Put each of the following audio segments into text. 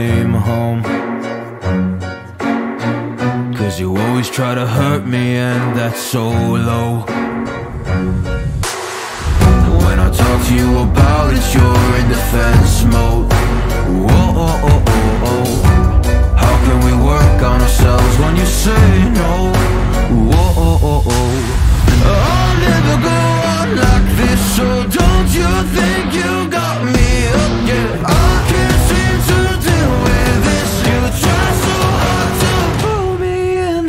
came home. Cause you always try to hurt me, and that's so low. When I talk to you about it, you're in defense mode. Whoa, oh, oh, oh, oh. How can we work on ourselves when you say no? Whoa, oh, oh, oh. I'll never go on like this, so don't you think you got me up? Yeah, I can't seem to deal with this. You try so hard to pull me in.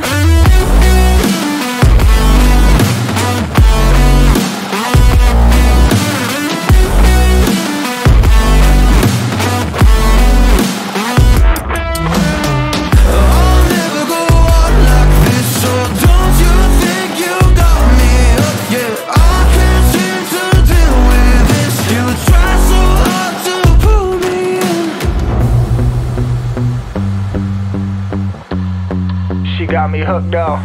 I'll never go on like this, so don't you think you got me up? Yeah, I can't seem to deal with this. You try so hard to pull me in. She got me hooked though.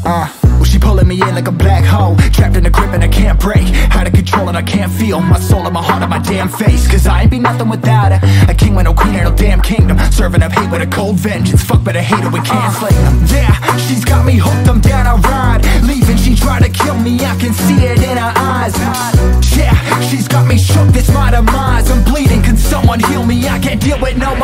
Well, she pulling me in like a black hole, trapped in a grip and I can't break. Out of control and I can't feel my soul and my heart on my damn face. Cause I ain't be nothing without her. A king with no queen and no damn kingdom. Serving up hate with a cold vengeance. Fuck, but I hate her, we can't slay them. Yeah, she's got me hooked, I'm down, I ride. Leaving, she tried to kill me, I can see it in her eyes. Yeah, she's got me shook, this my demise. I'm bleeding, can someone heal me? I can't deal with no more